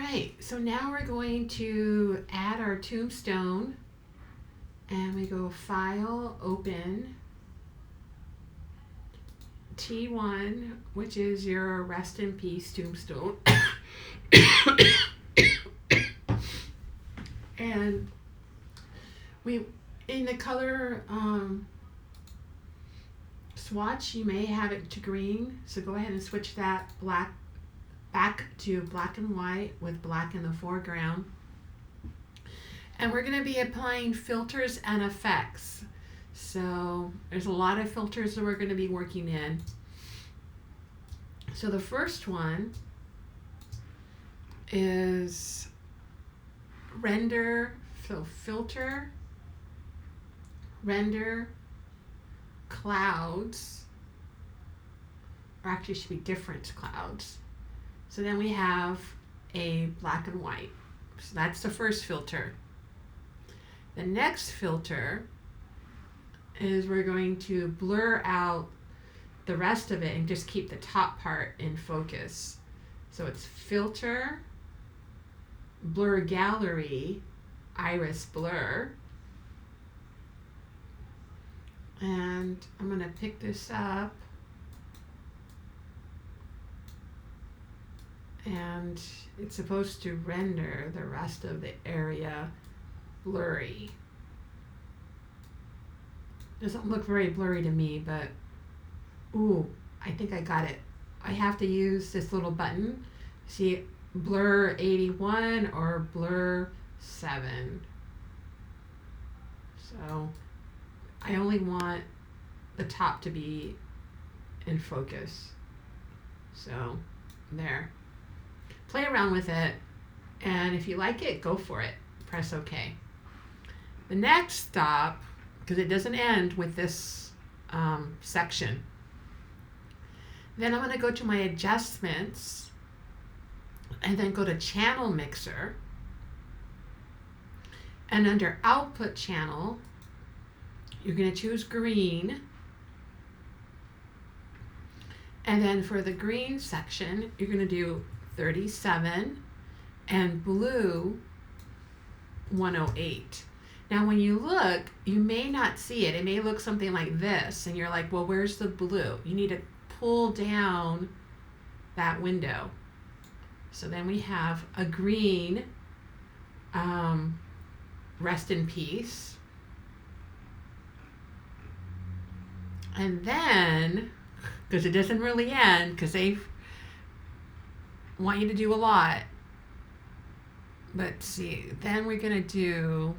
right, so now we're going to add our tombstone, and we go File, Open, T1, which is your Rest in Peace tombstone. And we, in the color swatch, you may have it to green, so go ahead and switch that back to black and white with black in the foreground. And we're going to be applying filters and effects. So there's a lot of filters that we're going to be working in. So the first one is render, so filter, render, clouds, or actually it should be different clouds. So then we have a black and white. So that's the first filter. The next filter is we're going to blur out the rest of it and just keep the top part in focus. So it's filter, blur gallery, iris blur. And I'm going to pick this up, and it's supposed to render the rest of the area blurry. Doesn't look very blurry to me, but ooh, I think I got it. I have to use this little button. See, blur 81 or blur 7. So I only want the top to be in focus. So there. Play around with it, and if you like it, go for it. Press OK. The next stop, because it doesn't end with this section, then I'm going to go to my adjustments and then go to channel mixer, and under output channel you're going to choose green, and then for the green section you're going to do 37 and blue 108. Now when you look, you may not see it. It may look something like this, and you're like, well, where's the blue? You need to pull down that window. So then we have a green, Rest in Peace. And then, because it doesn't really end, because they want you to do a lot. Let's see, then we're going to do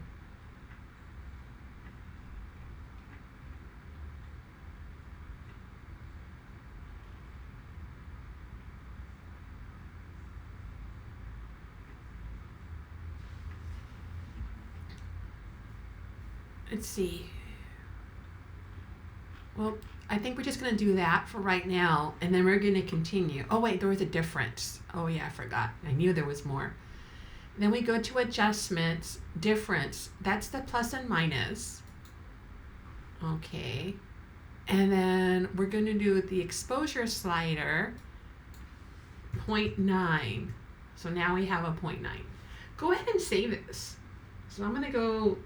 let's see. Well, I think we're just going to do that for right now, and then we're going to continue. Oh, wait, there was a difference. Oh, yeah, I forgot. I knew there was more. Then we go to adjustments, difference. That's the plus and minus. Okay. And then we're going to do the exposure slider, 0.9. So now we have a 0.9. Go ahead and save this. So I'm going to go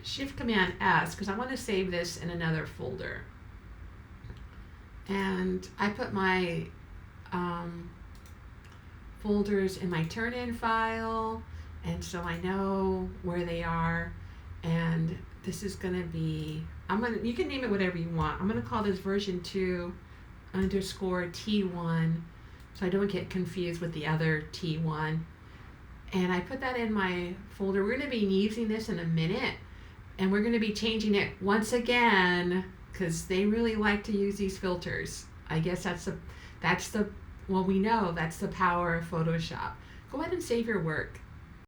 Shift Command S because I want to save this in another folder. And I put my folders in my turn-in file, and so I know where they are. And this is going to be, you can name it whatever you want. I'm going to call this version 2 _ T1 so I don't get confused with the other T1. And I put that in my folder. We're going to be using this in a minute, and we're going to be changing it once again because they really like to use these filters. I guess that's the well, we know that's the power of Photoshop. Go ahead and save your work.